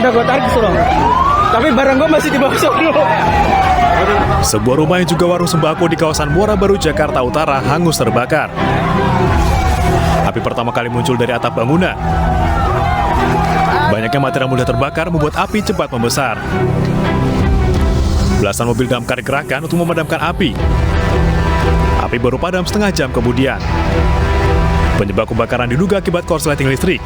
udah gue tarik disuruh. Tapi barang gue masih di bawah dulu. Sebuah rumah yang juga warung sembako di kawasan Muara Baru, Jakarta Utara hangus terbakar. Api pertama kali muncul dari atap bangunan. Banyaknya material mudah terbakar membuat api cepat membesar. Belasan mobil damkar dikerahkan untuk memadamkan api. Api baru padam setengah jam kemudian. Penyebab kebakaran diduga akibat korsleting listrik.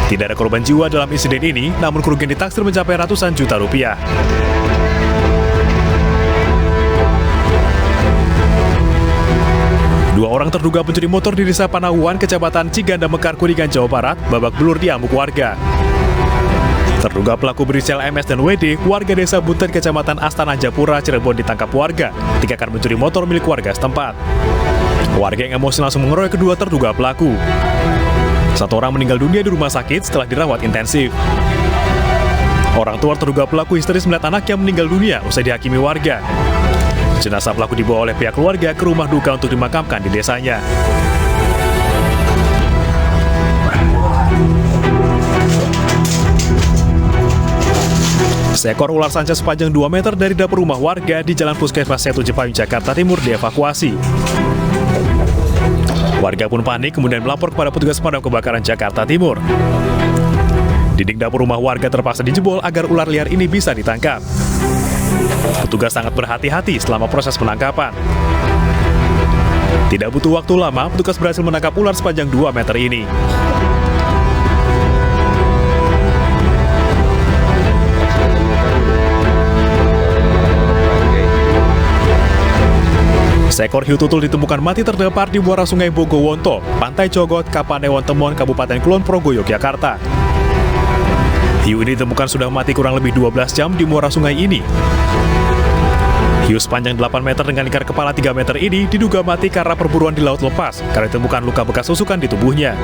Tidak ada korban jiwa dalam insiden ini, namun kerugian ditaksir mencapai ratusan juta rupiah. Dua orang terduga pencuri motor di Desa Panahuan, Kecamatan Ciganda Mekar, Kuningan, Jawa Barat, babak belur diamuk warga. Terduga pelaku berinisial MS dan WD, warga Desa Bunten, Kecamatan Astana Japura, Cirebon, ditangkap warga ketika akan mencuri motor milik warga setempat. Warga yang emosi langsung mengeroyok kedua terduga pelaku. Satu orang meninggal dunia di rumah sakit setelah dirawat intensif. Orang tua terduga pelaku histeris melihat anaknya meninggal dunia usai dihakimi warga. Jenazah pelaku dibawa oleh pihak keluarga ke rumah duka untuk dimakamkan di desanya. Seekor ular sanca sepanjang 2 meter dari dapur rumah warga di Jalan Puskesmas Setu Jepayung, Jakarta Timur dievakuasi. Warga pun panik kemudian melapor kepada petugas pemadam kebakaran Jakarta Timur. Dinding dapur rumah warga terpaksa dijebol agar ular liar ini bisa ditangkap. Petugas sangat berhati-hati selama proses penangkapan. Tidak butuh waktu lama, petugas berhasil menangkap ular sepanjang 2 meter ini. Seekor hiu tutul ditemukan mati terdampar di muara Sungai Bogowonto, Pantai Cogot, Kapanewon Temon, Kabupaten Kulon Progo, Yogyakarta. Hiu ini ditemukan sudah mati kurang lebih 12 jam di muara sungai ini. Hiu sepanjang 8 meter dengan lingkar kepala 3 meter ini diduga mati karena perburuan di laut lepas karena ditemukan luka bekas susukan di tubuhnya.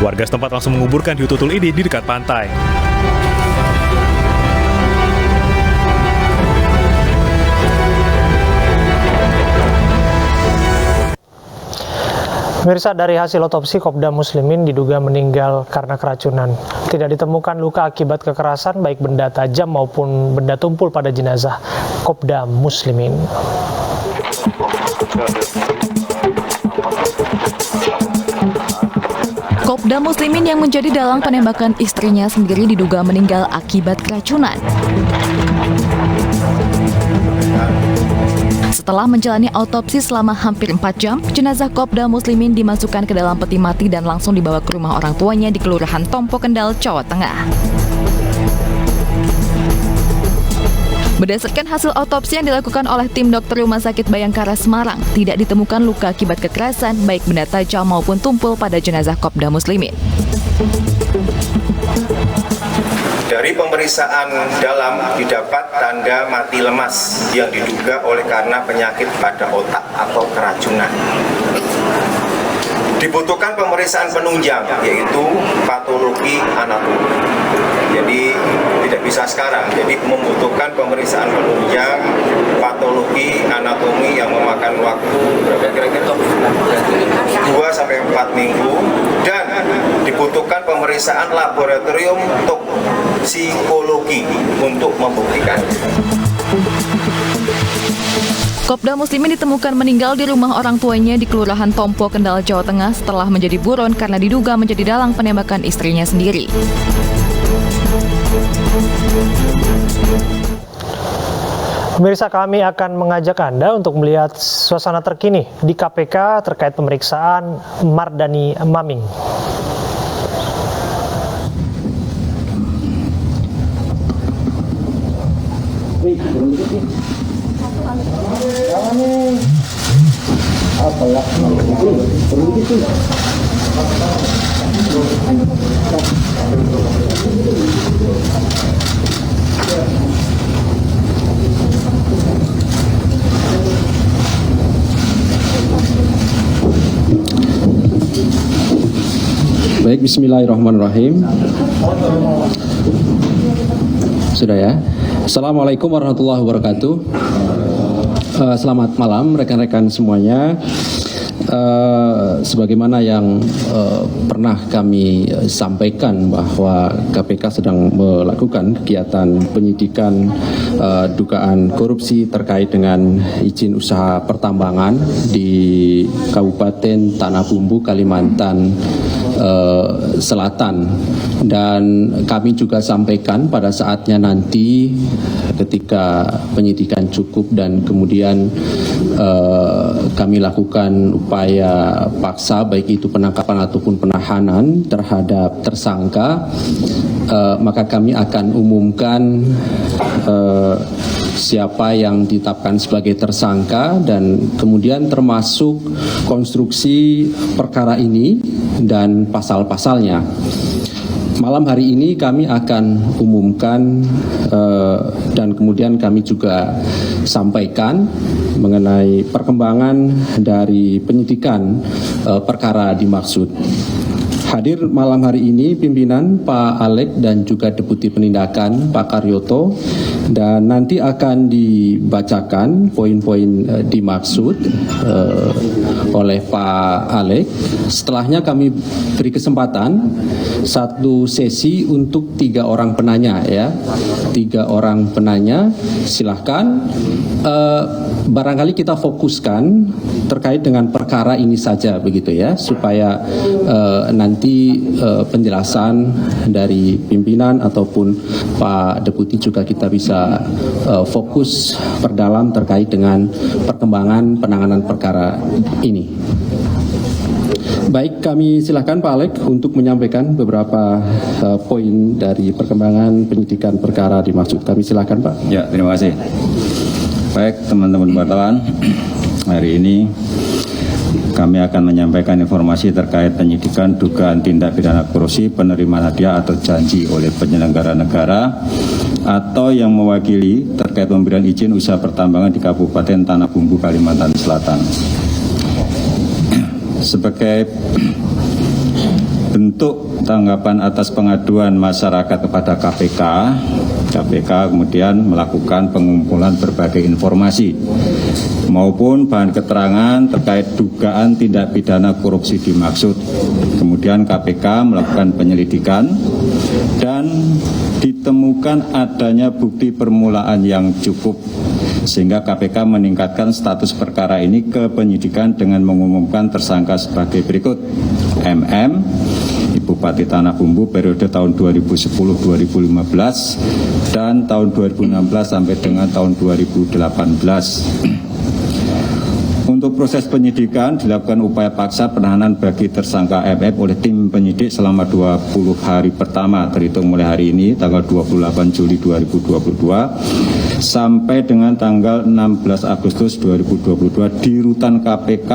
Warga setempat langsung menguburkan hiu tutul ini di dekat pantai. Pemirsa, dari hasil otopsi, Kopda Muslimin diduga meninggal karena keracunan. Tidak ditemukan luka akibat kekerasan baik benda tajam maupun benda tumpul pada jenazah Kopda Muslimin. Kopda Muslimin yang menjadi dalang penembakan istrinya sendiri diduga meninggal akibat keracunan. Setelah menjalani autopsi selama hampir 4 jam, jenazah Kopda Muslimin dimasukkan ke dalam peti mati dan langsung dibawa ke rumah orang tuanya di Kelurahan Tompo Kendal, Jawa Tengah. Berdasarkan hasil autopsi yang dilakukan oleh tim dokter Rumah Sakit Bayangkara Semarang, tidak ditemukan luka akibat kekerasan baik benda tajam maupun tumpul pada jenazah Kopda Muslimin. Dari pemeriksaan dalam didapat tanda mati lemas yang diduga oleh karena penyakit pada otak atau keracunan. Dibutuhkan pemeriksaan penunjang yaitu patologi anatomi. Jadi tidak bisa sekarang, jadi membutuhkan pemeriksaan penunjang patologi anatomi yang memakan waktu kira-kira 2-4 minggu dan dibutuhkan pemeriksaan laboratorium toksikologi untuk membuktikan. Kopda Muslimin ditemukan meninggal di rumah orang tuanya di Kelurahan Tompo Kendal, Jawa Tengah setelah menjadi buron karena diduga menjadi dalang penembakan istrinya sendiri. Pemirsa, kami akan mengajak Anda untuk melihat suasana terkini di KPK terkait pemeriksaan Mardani Maming. Baik, bismillahirrahmanirrahim. Sudah ya. Assalamualaikum warahmatullahi wabarakatuh. Selamat malam rekan-rekan semuanya. sebagaimana yang pernah kami sampaikan bahwa KPK sedang melakukan kegiatan penyidikan dugaan korupsi terkait dengan izin usaha pertambangan di Kabupaten Tanah Bumbu, Kalimantan Selatan. Dan kami juga sampaikan pada saatnya nanti ketika penyidikan cukup dan kemudian kami lakukan upaya paksa baik itu penangkapan ataupun penahanan terhadap tersangka, maka kami akan umumkan siapa yang ditetapkan sebagai tersangka dan kemudian termasuk konstruksi perkara ini dan pasal-pasalnya. Malam hari ini kami akan umumkan dan kemudian kami juga sampaikan mengenai perkembangan dari penyidikan perkara dimaksud. Hadir malam hari ini pimpinan Pak Alek dan juga Deputi Penindakan Pak Karyoto, dan nanti akan dibacakan poin-poin dimaksud oleh Pak Alek. Setelahnya kami beri kesempatan satu sesi untuk 3 orang penanya ya. 3 orang penanya, silahkan. Barangkali kita fokuskan terkait dengan perkara ini saja begitu ya, supaya nanti penjelasan dari pimpinan ataupun Pak Deputi juga kita bisa fokus perdalam terkait dengan perkembangan penanganan perkara ini. Baik, kami silakan Pak Alek untuk menyampaikan beberapa poin dari perkembangan penyidikan perkara dimaksud. Kami silakan Pak. Ya, terima kasih. Baik teman-teman wartawan, hari ini kami akan menyampaikan informasi terkait penyidikan dugaan tindak pidana korupsi penerimaan hadiah atau janji oleh penyelenggara negara atau yang mewakili terkait pemberian izin usaha pertambangan di Kabupaten Tanah Bumbu, Kalimantan Selatan. Sebagai bentuk tanggapan atas pengaduan masyarakat kepada KPK kemudian melakukan pengumpulan berbagai informasi maupun bahan keterangan terkait dugaan tindak pidana korupsi dimaksud. Kemudian KPK melakukan penyelidikan dan ditemukan adanya bukti permulaan yang cukup sehingga KPK meningkatkan status perkara ini ke penyidikan dengan mengumumkan tersangka sebagai berikut. MM, Bupati Tanah Bumbu periode tahun 2010-2015 dan tahun 2016 sampai dengan tahun 2018. Untuk proses penyidikan dilakukan upaya paksa penahanan bagi tersangka MM oleh tim penyidik selama 20 hari pertama terhitung mulai hari ini tanggal 28 Juli 2022 sampai dengan tanggal 16 Agustus 2022 di rutan KPK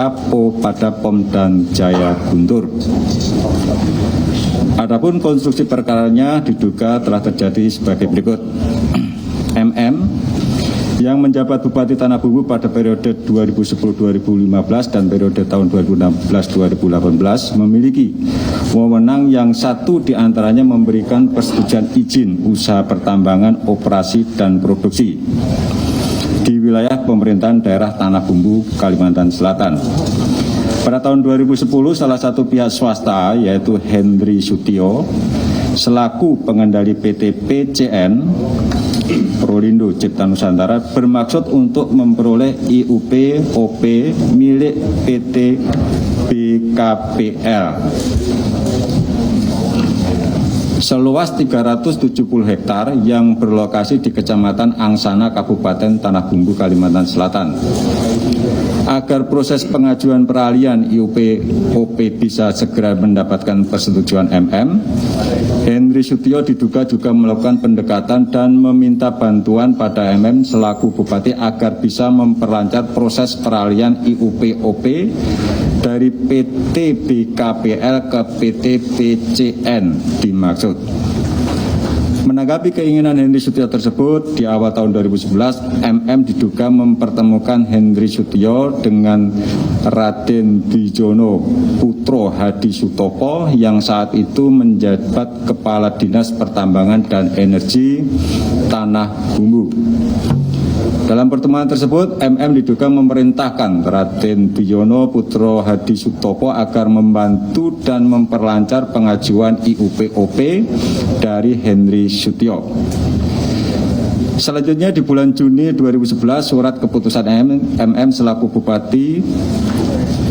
pada Pom dan Jaya Guntur. Adapun konstruksi perkaranya diduga telah terjadi sebagai berikut. MM yang menjabat Bupati Tanah Bumbu pada periode 2010-2015 dan periode tahun 2016-2018 memiliki wewenang yang satu diantaranya memberikan persetujuan izin usaha pertambangan, operasi, dan produksi di wilayah pemerintahan daerah Tanah Bumbu, Kalimantan Selatan. Pada tahun 2010, salah satu pihak swasta yaitu Hendri Sutio selaku pengendali PT PCN Prolindo Cipta Nusantara bermaksud untuk memperoleh IUP OP milik PT BKPL seluas 370 hektar yang berlokasi di Kecamatan Angsana, Kabupaten Tanah Bumbu, Kalimantan Selatan. Agar proses pengajuan peralihan IUP OP bisa segera mendapatkan persetujuan MM, Hendri Sutio diduga juga melakukan pendekatan dan meminta bantuan pada MM selaku Bupati agar bisa memperlancar proses peralihan IUP OP dari PT BKPL ke PT PCN dimaksud. Menanggapi keinginan Hendri Sutio tersebut, di awal tahun 2011, MM diduga mempertemukan Hendri Sutio dengan Raden Dijono Putro Hadi Sutopo yang saat itu menjabat Kepala Dinas Pertambangan dan Energi Tanah Bumbu. Dalam pertemuan tersebut, MM diduga memerintahkan Raden Biyono Putro Hadi Sutopo agar membantu dan memperlancar pengajuan IUP-OP dari Henry Sutio. Selanjutnya di bulan Juni 2011, surat keputusan MM selaku Bupati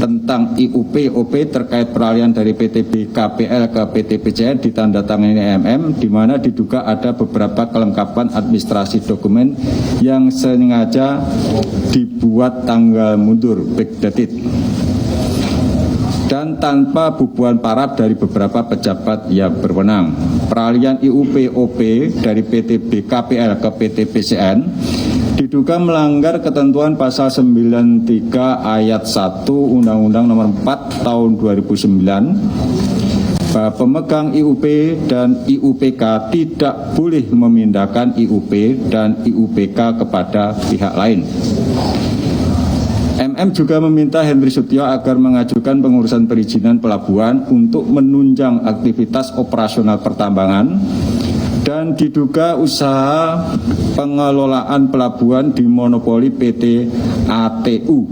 tentang IUP-OP terkait peralihan dari PT BKPL ke PT PCN ditandatangani MM, di mana diduga ada beberapa kelengkapan administrasi dokumen yang sengaja dibuat tanggal mundur backdated dan tanpa bubuan paraf dari beberapa pejabat yang berwenang. Peralihan IUP-OP dari PT BKPL ke PT PCN diduga melanggar ketentuan pasal 93 ayat 1 Undang-Undang Nomor 4 Tahun 2009 bahwa pemegang IUP dan IUPK tidak boleh memindahkan IUP dan IUPK kepada pihak lain. MM juga meminta Henry Sutio agar mengajukan pengurusan perizinan pelabuhan untuk menunjang aktivitas operasional pertambangan dan diduga usaha pengelolaan pelabuhan dimonopoli PT ATU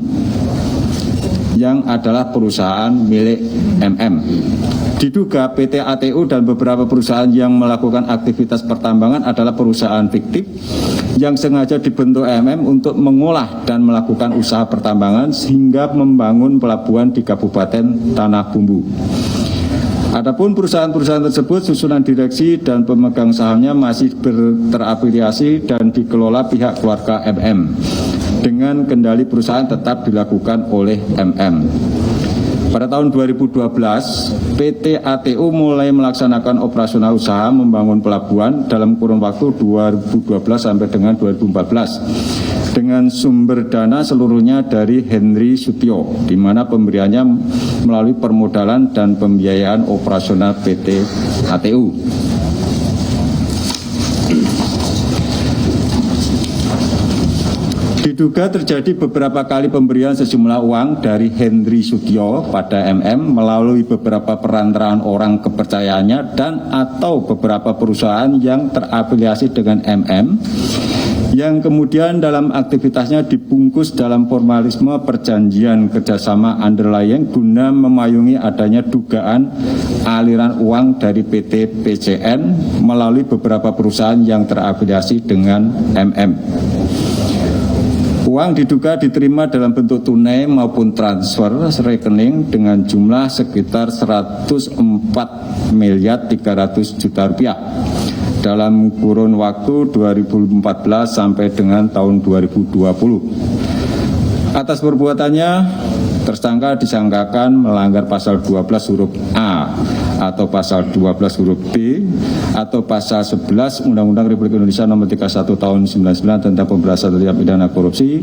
yang adalah perusahaan milik MM. Diduga PT ATU dan beberapa perusahaan yang melakukan aktivitas pertambangan adalah perusahaan fiktif yang sengaja dibentuk MM untuk mengolah dan melakukan usaha pertambangan sehingga membangun pelabuhan di Kabupaten Tanah Bumbu. Adapun perusahaan-perusahaan tersebut susunan direksi dan pemegang sahamnya masih terafiliasi dan dikelola pihak keluarga MM. Dengan kendali perusahaan tetap dilakukan oleh MM. Pada tahun 2012, PT ATU mulai melaksanakan operasional usaha membangun pelabuhan dalam kurun waktu 2012 sampai dengan 2014 dengan sumber dana seluruhnya dari Henry Sutio, di mana pemberiannya melalui permodalan dan pembiayaan operasional PT ATU. Diduga terjadi beberapa kali pemberian sejumlah uang dari Henry Sutio pada MM melalui beberapa perantaraan orang kepercayaannya dan atau beberapa perusahaan yang terafiliasi dengan MM yang kemudian dalam aktivitasnya dibungkus dalam formalisme perjanjian kerjasama underlying guna memayungi adanya dugaan aliran uang dari PT PCN melalui beberapa perusahaan yang terafiliasi dengan MM. Uang diduga diterima dalam bentuk tunai maupun transfer rekening dengan jumlah sekitar 104 miliar 300 juta rupiah dalam kurun waktu 2014 sampai dengan tahun 2020. Atas perbuatannya, tersangka disangkakan melanggar pasal 12 huruf A atau pasal 12 huruf B atau pasal 11 Undang-Undang Republik Indonesia Nomor 31 Tahun 99 tentang pemberantasan tindak pidana korupsi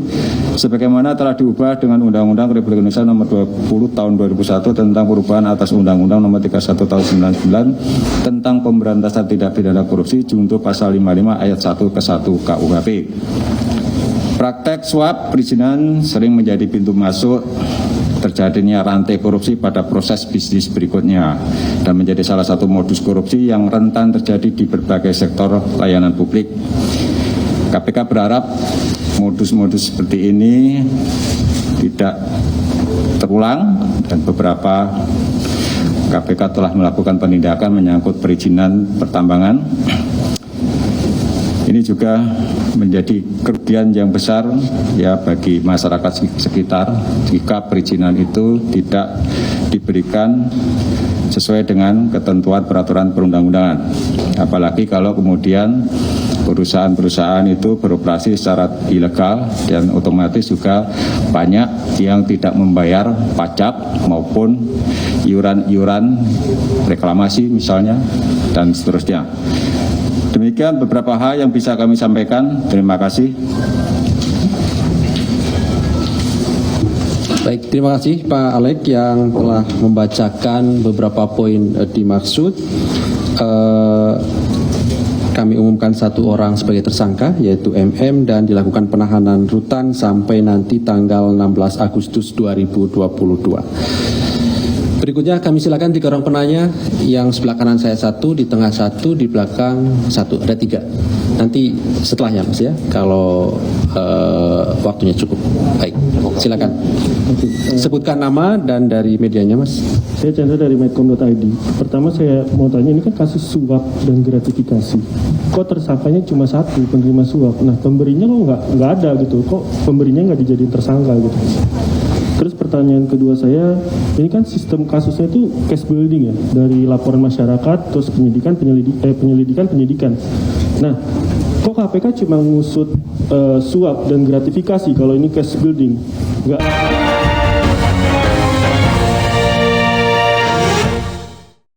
sebagaimana telah diubah dengan Undang-Undang Republik Indonesia Nomor 20 Tahun 2001 tentang perubahan atas Undang-Undang Nomor 31 Tahun 99 tentang pemberantasan tindak pidana korupsi junto pasal 55 ayat 1 ke 1 KUHP. Praktek suap perizinan sering menjadi pintu masuk terjadinya rantai korupsi pada proses bisnis berikutnya dan menjadi salah satu modus korupsi yang rentan terjadi di berbagai sektor layanan publik. KPK berharap modus-modus seperti ini tidak terulang dan beberapa KPK telah melakukan penindakan menyangkut perizinan pertambangan. Ini juga menjadi kerugian yang besar ya bagi masyarakat sekitar jika perizinan itu tidak diberikan sesuai dengan ketentuan peraturan perundang-undangan. Apalagi kalau kemudian perusahaan-perusahaan itu beroperasi secara ilegal dan otomatis juga banyak yang tidak membayar pajak maupun iuran-iuran reklamasi misalnya dan seterusnya. Demikian beberapa hal yang bisa kami sampaikan. Terima kasih. Baik, terima kasih Pak Alek yang telah membacakan beberapa poin dimaksud. Kami umumkan satu orang sebagai tersangka yaitu MM dan dilakukan penahanan rutan sampai nanti tanggal 16 Agustus 2022. Berikutnya kami silakan 3 orang penanya, yang sebelah kanan saya 1, di tengah 1, di belakang 1, ada 3. Nanti setelahnya Mas ya, kalau waktunya cukup. Baik, silakan. Sebutkan nama dan dari medianya Mas. Saya Chandra dari medcom.id. Pertama saya mau tanya, ini kan kasus suap dan gratifikasi. Kok tersangkanya cuma 1, penerima suap? Nah, pemberinya kok nggak ada gitu. Kok pemberinya nggak dijadiin tersangka gitu? Terus pertanyaan kedua saya, ini kan sistem kasusnya itu case building ya, dari laporan masyarakat, terus penyelidikan. Nah, kok KPK cuma ngusut suap dan gratifikasi kalau ini case building? Nggak.